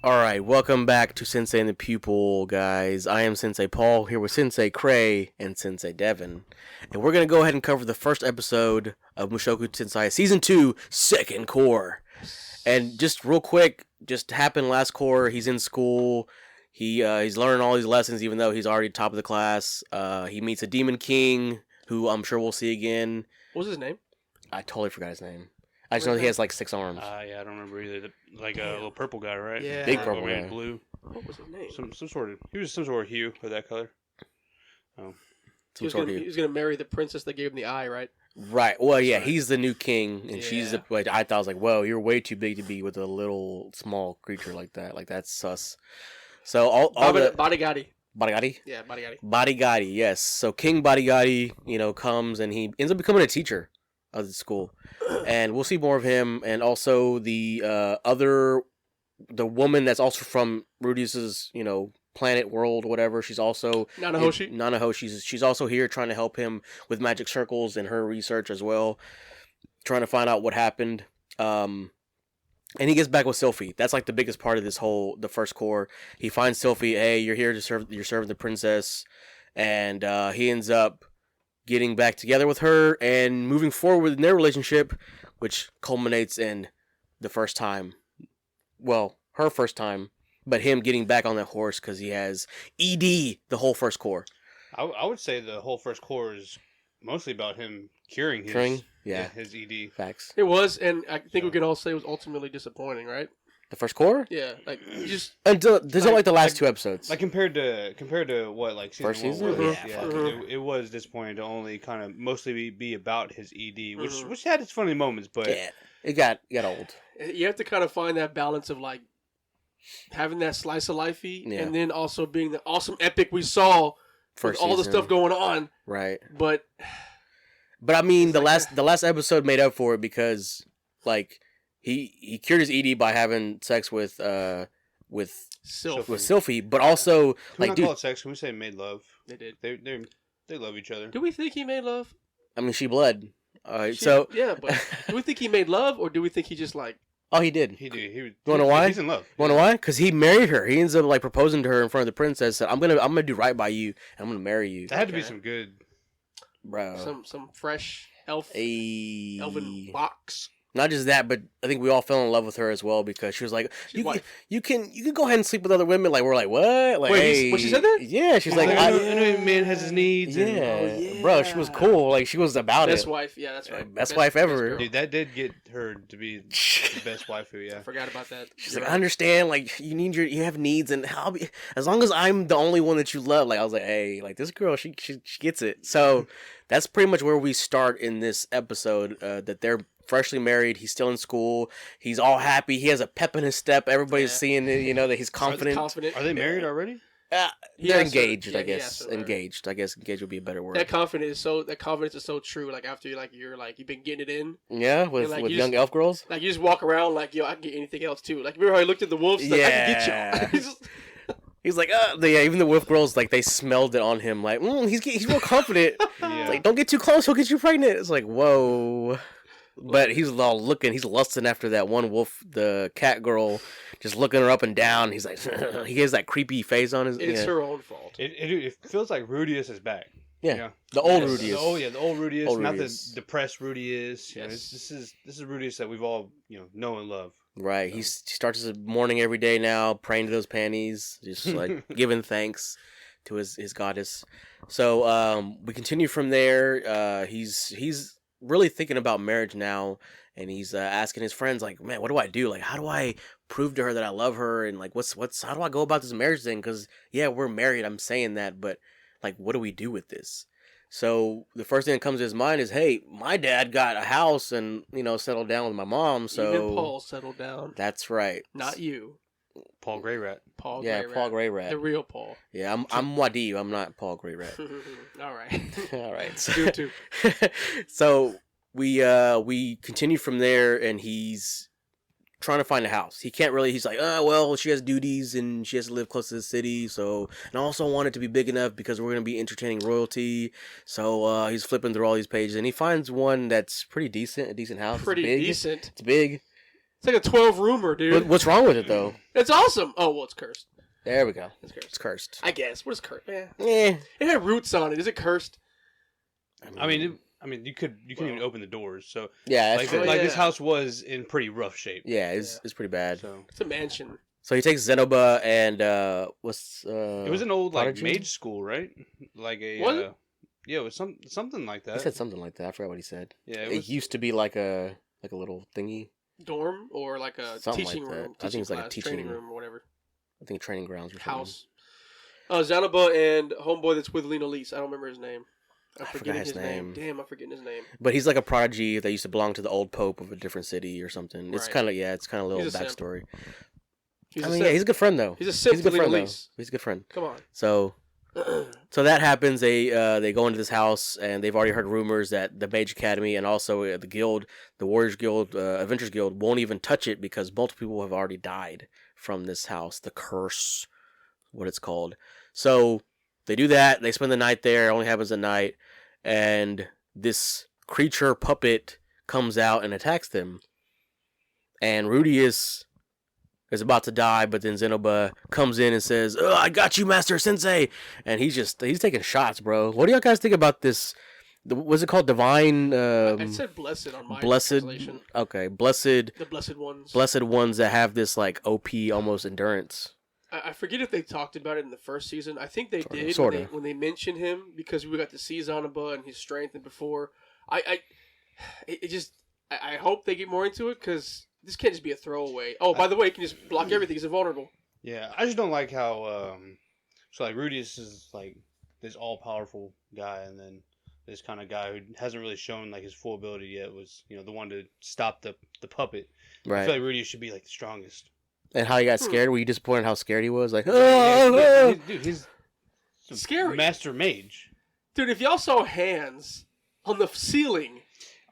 Alright, welcome back to Sensei and the Pupil, guys. I am Sensei Paul, here with Sensei Cray and Sensei Devin. And we're going to go ahead and cover the first episode of Mushoku Tensei Season 2, Second Core. And just real quick, just happened last core, he's in school, he's learning all these lessons even though he's already top of the class. He meets a Demon King, who I'm sure we'll see again. What was his name? I totally forgot his name. I just know he has like 6 arms. Yeah, I don't remember either. A little purple guy, right? Yeah. Big purple guy. Blue. What was his name? Some sort of. He was some sort of hue of that color. Oh. He was gonna marry the princess that gave him the eye, right? Right. Well, yeah, he's the new king, and she's the. Yeah. Like, I thought I was like, whoa, you're way too big to be with a little small creature like that. Like that's sus. So all the Bodyguardi. Bodyguardi. Yeah, Bodyguardi. Bodyguardi, yes. So King Bodyguardi, comes and he ends up becoming a teacher of the school, and we'll see more of him. And also the the woman that's also from Rudius's, planet, world, whatever. She's also Nanahoshi. She's also here trying to help him with magic circles and her research as well, trying to find out what happened. And he gets back with Sylphie. That's like the biggest part of the first core. He finds Sylphie. Hey, you're here to serve. You're serving the princess, and he ends up getting back together with her and moving forward in their relationship, which culminates in the first time. Well, her first time, but him getting back on that horse because he has ED the whole first core. I would say the whole first core is mostly about him curing his ED. Facts. It was, and I think we can all say it was ultimately disappointing, right? The first core? Yeah, like you just until there's like the last 2 episodes. Like compared to what season first season? Was, it was disappointing to only kind of mostly be about his ED, which had its funny moments, but yeah, it got old. You have to kind of find that balance of like having that slice of lifey, and then also being the awesome epic we saw with all the stuff going on. Right. But I mean, the last episode made up for it because like he cured his ED by having sex with Sylphie, but also Can we not call it sex? Can we say made love? They did. They love each other. Do we think he made love? I mean, she bled. But do we think he made love, or do we think he just like? Oh, he did. He did. You wanna know why? He's in love. You wanna know why? Because he married her. He ends up like proposing to her in front of the princess. Said, I'm gonna do right by you. And I'm gonna marry you. That had to be some good, bro. Some fresh elven box. Not just that, but I think we all fell in love with her as well because she was like, you can go ahead and sleep with other women. Like we're like, what? Like, wait, she said that? Yeah, she's like, I know man has his needs. Yeah, bro, she was cool. Like she was about best wife. Yeah, that's right. Best wife ever. Dude, that did get her to be the best waifu. Yeah, I forgot about that. She's like, I understand. Like you have needs, and I'll be as long as I'm the only one that you love. Like I was like, hey, like this girl, she gets it. So that's pretty much where we start in this episode. That they're freshly married. He's still in school. He's all happy. He has a pep in his step. Everybody's seeing it. That he's confident. Are they married already? They're engaged, I guess. Engaged. I guess engaged would be a better word. That confidence is so true. Like after you've been getting it in. Yeah, with young elf girls. Like you just walk around like, yo, I can get anything else too. Like remember how I looked at the wolves? Like, I can get y'all. He's like, even the wolf girls, like, they smelled it on him. Like, he's more confident. Yeah. Like, don't get too close, he'll get you pregnant. It's like, whoa. But he's all looking, he's lusting after that one wolf, the cat girl, just looking her up and down. He's like, he has that creepy face on his. It's her own fault. It feels like Rudius is back. Yeah, the old Rudius. The old Rudius, not the depressed Rudius. Yes. This is Rudius that we've all know and love. Right, he starts his morning every day now, praying to those panties, just like giving thanks to his goddess. So we continue from there. He's really thinking about marriage now, and he's asking his friends like, man, what do I do? Like, how do I prove to her that I love her? And like, how do I go about this marriage thing? Because yeah, we're married. I'm saying that, but like, what do we do with this? So the first thing that comes to his mind is, hey, my dad got a house and settled down with my mom. So even Paul settled down. That's right. Not you. Paul Grey Rat. Paul Grey Rat. The real Paul. Yeah, I'm Wadi. I'm not Paul Grey Rat. All right. All right. So, you too. So we continue from there, and he's trying to find a house. He can't really. He's like, well, she has duties and she has to live close to the city. So, and I also want it to be big enough because we're gonna be entertaining royalty. So he's flipping through all these pages, and he finds one that's pretty decent. A decent house. Pretty decent. It's big. It's like a 12 roomer, dude. What's wrong with it though? It's awesome. Oh well, it's cursed. There we go. It's cursed. It's cursed. I guess. What is cursed? Yeah. Yeah. It had roots on it. Is it cursed? I mean, you couldn't even open the doors. So yeah, this house was in pretty rough shape. Yeah, it's pretty bad. So it's a mansion. So he takes Zenoba and it was an old Prodigy? mage school, right? Like a was it? Yeah, it was something like that. He said something like that. I forgot what he said. Yeah, it used to be like a little thingy. Dorm or like a Something teaching like that. room. I think it's like a teaching training room or whatever. I think training grounds or something. House. Zenoba and homeboy that's with Lena Lease. I don't remember his name. I'm forgetting his name. Damn, I'm forgetting his name. But he's like a prodigy that used to belong to the old pope of a different city or something. Right. It's kind of a little backstory. He's a good friend though. He's a simp. He's a good friend though. He's a good friend. Come on. So that happens. They go into this house and they've already heard rumors that the Mage Academy and also the guild, the Warriors Guild, Adventurers Guild, won't even touch it because multiple people have already died from this house. The curse, what it's called. So they do that. They spend the night there. It only happens at night, and this creature puppet comes out and attacks them. And Rudius is about to die, but then Zenoba comes in and says, "Oh, I got you, Master Sensei!" And he's taking shots, bro. What do y'all guys think about this? What's it called? Divine? I said blessed on my translation. Okay, blessed. The blessed ones. Blessed ones that have this like OP almost endurance. I forget if they talked about it in the first season. I think they did when they mentioned him because we got to see Zenoba and his strength and before. I hope they get more into it because this can't just be a throwaway. Oh, by the way, he can just block everything. He's invulnerable. Yeah, I just don't like how Rudius is like this all-powerful guy, and then this kind of guy who hasn't really shown like his full ability yet was the one to stop the puppet. Right. I feel like Rudius should be like the strongest. And how he got scared? Were you disappointed how scared he was? Like, dude, he's scary. Master mage. Dude, if y'all saw hands on the ceiling.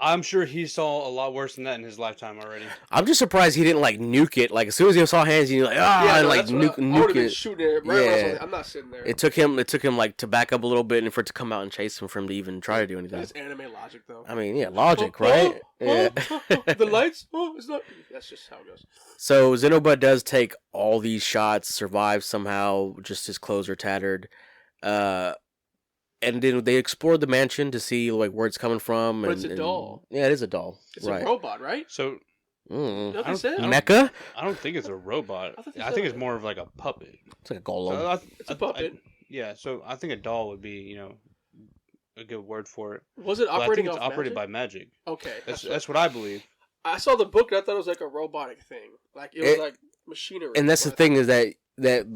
I'm sure he saw a lot worse than that in his lifetime already. I'm just surprised he didn't like nuke it. Like as soon as he saw hands, he was like, nuke it. Shooting it right. I'm not sitting there. It took him like to back up a little bit and for it to come out and chase him for him to even try to do anything. That's anime logic, though. I mean, yeah, logic, right? The lights. It's not. That's just how it goes. So Zenoba does take all these shots, survives somehow. Just his clothes are tattered. And then they explored the mansion to see like where it's coming from. But it's a doll. Yeah, it is a doll. It's a robot, right? So, Mecha? I don't think it's a robot. I think it's more of like a puppet. It's like a golem. It's a puppet. Yeah, so I think a doll would be, a good word for it. Was it operating off magic? It's operated by magic. Okay. That's what I believe. I saw the book and I thought it was like a robotic thing. Like it was like machinery. And that's the thing is that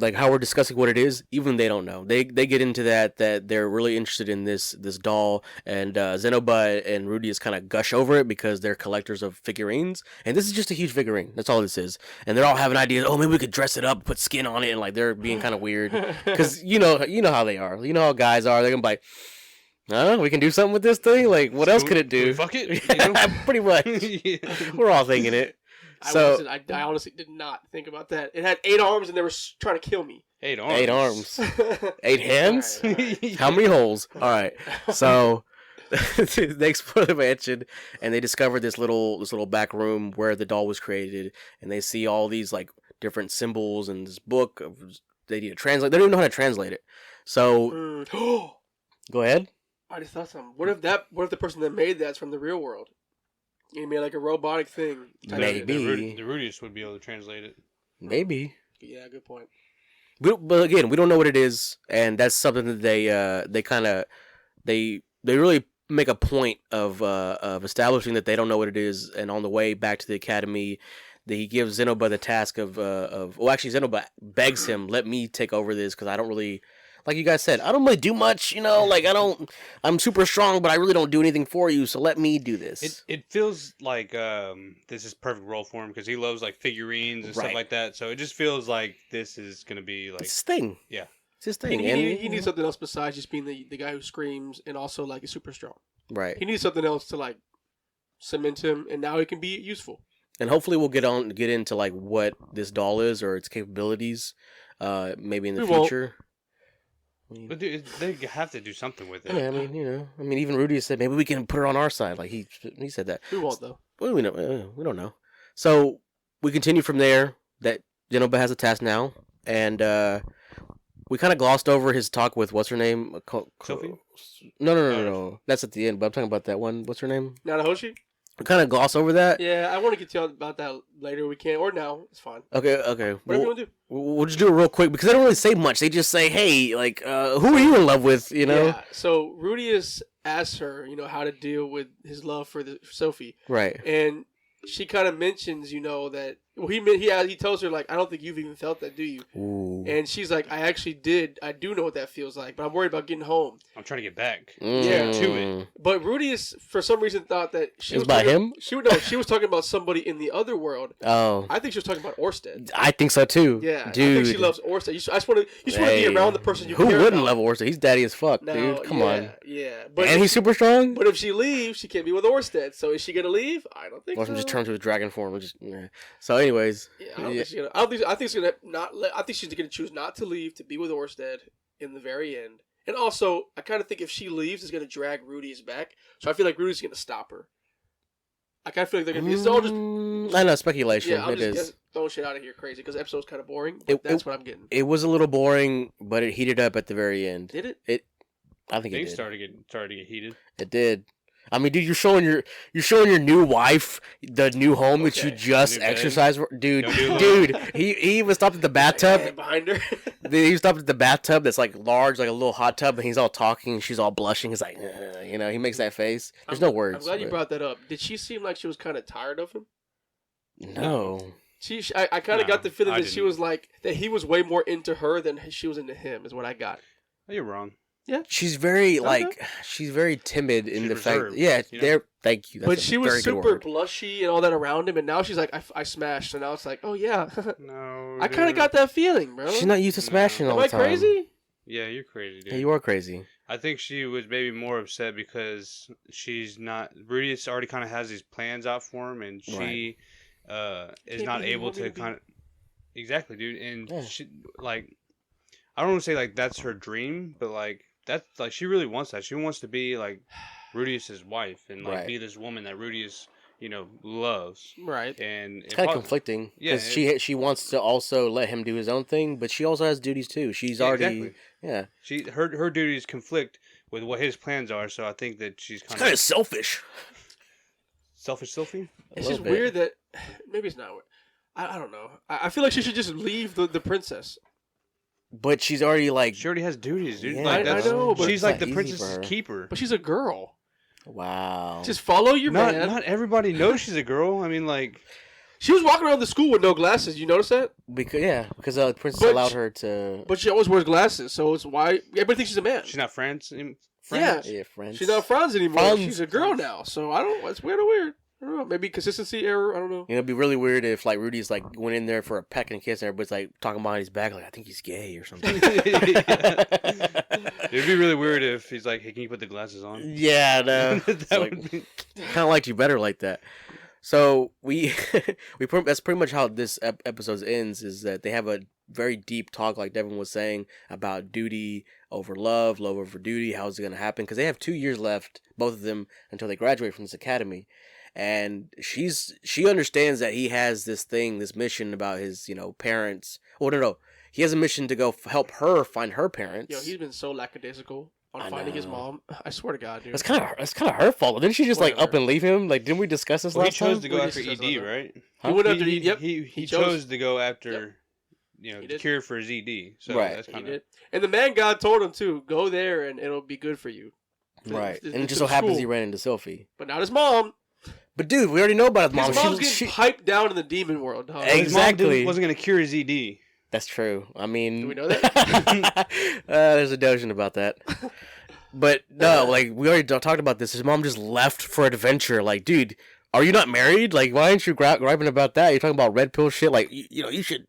like how we're discussing what it is, even they don't know. They get into that they're really interested in this doll, and Zenoba and Rudius kind of gush over it because they're collectors of figurines, and this is just a huge figurine. That's all this is. And they're all having ideas. Oh, maybe we could dress it up, put skin on it, and like they're being kind of weird because you know how they are. You know how guys are. They're gonna be like, we can do something with this thing. Like, what else could it do? Fuck it. Pretty much. Yeah. We're all thinking it. I honestly did not think about that. It had 8 arms and they were trying to kill me. 8 arms. 8 arms. 8 hands? All right. How many holes? All right. So they explore the mansion and they discover this little back room where the doll was created, and they see all these like different symbols in this book. They need to translate. They don't even know how to translate it. So go ahead. I just thought something. What if the person that made that's from the real world? You made like a robotic thing. Maybe. The Rudius would be able to translate it. Maybe. Yeah, good point. But again, we don't know what it is, and that's something that they really make a point of establishing that they don't know what it is. And on the way back to the academy, he gives Zenoba the task of actually Zenoba begs him, let me take over this because I don't really. Like you guys said, I don't really do much, like I'm super strong, but I really don't do anything for you, so let me do this. It feels like this is perfect role for him because he loves like figurines and stuff like that, so it just feels like this is going to be like... It's his thing. Yeah. It's his thing. He needs something else besides just being the guy who screams and also like is super strong. Right. He needs something else to like cement him, and now he can be useful. And hopefully we'll get into like what this doll is or its capabilities maybe in the future. But dude, they have to do something with it. Yeah, I mean, even Rudy said maybe we can put her on our side. Like he said that. We won't though. Well, we don't know. So we continue from there. That Genoba has a task now, and we kind of glossed over his talk with what's her name? Sophie? No. That's at the end. But I'm talking about that one. What's her name? Nanahoshi? We kind of gloss over that. Yeah, I want to get to you about that later. We can, or now. It's fine. Okay. Whatever you want to do. We'll just do it real quick because they don't really say much. They just say, "Hey, like, who are you in love with?" You know. Yeah. So Rudius asks her, how to deal with his love for Sophie. Right. And she kind of mentions, that he tells her like, I don't think you've even felt that, do you? Ooh. And she's like, I actually did. I do know what that feels like, but I'm worried about getting home. I'm trying to get back. Yeah, to it. But Rudius, for some reason, thought that she was about him. She was talking about somebody in the other world. Oh, I think she was talking about Orsted. I think so too. Yeah, dude. I think she loves Orsted. You just want to be around the person you Who care wouldn't about. love Orsted? He's daddy as fuck, Now, dude. Come on. Yeah, And he's super strong. But if she leaves, she can't be with Orsted. So is she gonna leave? I don't think. Watch so. him just turn to his dragon form. So, anyways. Yeah, I think she's gonna not. I think she's gonna choose not to leave to be with Orsted in the very end. And also, I kind of think if she leaves, it's gonna drag Rudy's back. So I feel like Rudy's gonna stop her. I kind of feel like they're gonna be. It's all just. I know speculation. Yeah, I'm it just is. throwing shit out of here crazy because the episode's kind of boring. That's what I'm getting. It was a little boring, but it heated up at the very end. Did it? I think it Things did. started to get heated. It did. I mean, dude, you're showing your new wife the new home that you just exercised, dude. He even stopped at the bathtub behind her. He stopped at the bathtub that's like large, like a little hot tub, and he's all talking, and she's all blushing. He's like, he makes that face. There's no words. I'm glad you brought that up. Did she seem like she was kind of tired of him? No. I kind of got the feeling that she was like that he was way more into her than she was into him. Is what I got. Oh, you're wrong. Yeah, she's very she's very timid in the reserved, fact. Yeah, there. Thank you. But she was super blushy and all that around him, and now she's like, I smashed, and now it's like, oh yeah. No, I kind of got that feeling, bro. She's not used to smashing all the time. Am I crazy? Yeah, you're crazy, dude. Yeah, you are crazy. I think she was maybe more upset because she's not. Rudius already kind of has these plans out for him, and she is not able to kind of. Exactly, dude, and she like. I don't want to say like that's her dream, but like. That's like she really wants that. She wants to be like Rudius's wife and like be this woman that Rudius, loves. Right. And it's kind of conflicting because she wants to also let him do his own thing, but she also has duties too. She's already her duties conflict with what his plans are. So I think that she's kind of selfish. Selfish, Sophie. It's just weird that maybe it's not. I don't know. I feel like she should just leave the princess. But she's already like... She already has duties, dude. Yeah, like, I know, but... She's like the princess's keeper. But she's a girl. Wow. Just follow your man. Not everybody knows she's a girl. I mean, like... She was walking around the school with no glasses. You notice that? Because the princess allowed her to... But she always wears glasses, so it's why... Everybody thinks she's a man. She's not Franz? Yeah, Franz. She's not Franz anymore. She's a girl now, so I don't... It's weird or weird. I don't know. Maybe consistency error. I don't know. It'd be really weird if like Rudy's like went in there for a peck and kiss, and everybody's like talking behind his back, like I think he's gay or something. It'd be really weird if he's like, "Hey, can you put the glasses on?" Yeah, no. Kind of liked you better like that. So that's pretty much how this episode ends. Is that they have a very deep talk, like Devin was saying, about duty over love over duty. How's it gonna happen? Because they have 2 years left, both of them, until they graduate from this academy. And she understands that he has this mission about his, parents. Oh, no. He has a mission to go help her find her parents. Yo, he's been so lackadaisical on finding his mom. I swear to God, dude. That's kind of her fault. Didn't she just up and leave him? Like, didn't we discuss this last time? He chose to go after ED, right? Huh? He went after ED. Yep. He chose to go after, the cure for his ED. So that's kind of. And the man God told him to go there and it'll be good for you. Right. And it just so happens he ran into Sophie. But not his mom. But dude, we already know about his mom. His mom's getting piped down in the demon world. Huh? Exactly. His mom wasn't going to cure his ED. That's true. I mean... Do we know that? There's a notion about that. But no, like, we already talked about this. His mom just left for adventure. Like, dude, are you not married? Like, why aren't you griping about that? You're talking about red pill shit. Like, you should...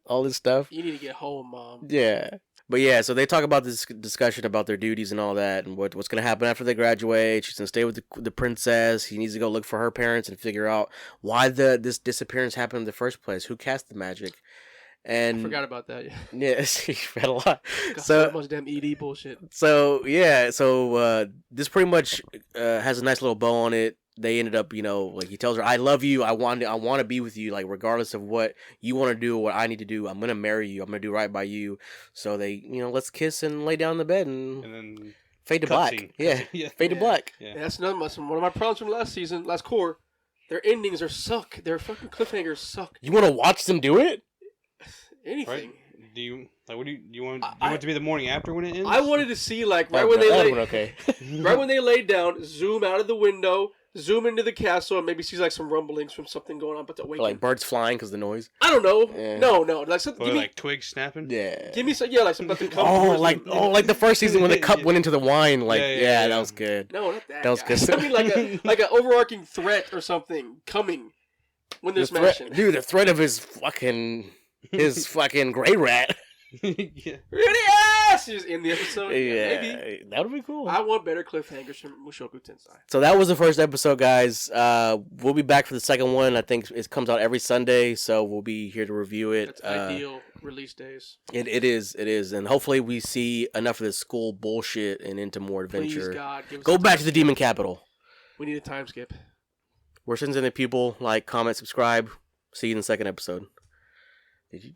All this stuff. You need to get home, Mom. Yeah. But yeah, so they talk about this discussion about their duties and all that, and what's going to happen after they graduate. She's going to stay with the princess. He needs to go look for her parents and figure out why this disappearance happened in the first place. Who cast the magic? And I forgot about that. Yeah, she read a lot. Got so much damn ED bullshit. So yeah, this pretty much has a nice little bow on it. they ended up, like he tells her, "I love you. I want to be with you. Like regardless of what you want to do or what I need to do, I'm gonna marry you. I'm gonna do right by you." So they, let's kiss and lay down in the bed and then fade to black. scene. Yeah, Yeah. fade to black. Yeah, that's one of my problems from last core. Their endings are suck. Their fucking cliffhangers suck. You want to watch them do it? Anything. Right? Do you like? What do you want? Do you want it to be the morning after when it ends? I wanted to see right That when they would've lay, been okay. right when they laid down, zoom out of the window, zoom into the castle, and maybe see like some rumblings from something going on, but to awaken. Like birds flying because the noise. I don't know. Yeah. No, like something. Or like twigs snapping. Yeah. Give me some. Yeah, like something. Come like the first season when the cup Yeah. went into the wine. Like Yeah. that was good. No, not that. That was guys. good. I mean, like an overarching threat or something coming when they're smashing. Dude, the threat of his fucking gray rat. Yeah. Really ass is in the episode. Yeah, maybe. That would be cool. I want better cliffhangers from Mushoku Tensei. So that was the first episode, guys. We'll be back for the second one. I think it comes out every Sunday, so we'll be here to review it. That's ideal release days. It is, and hopefully we see enough of this school bullshit and into more adventure. Please, God, give us Go a back time to the skip. Demon Capital. We need a time skip. We're Sins in the Pupil. Like, comment, subscribe. See you in the second episode. Did you?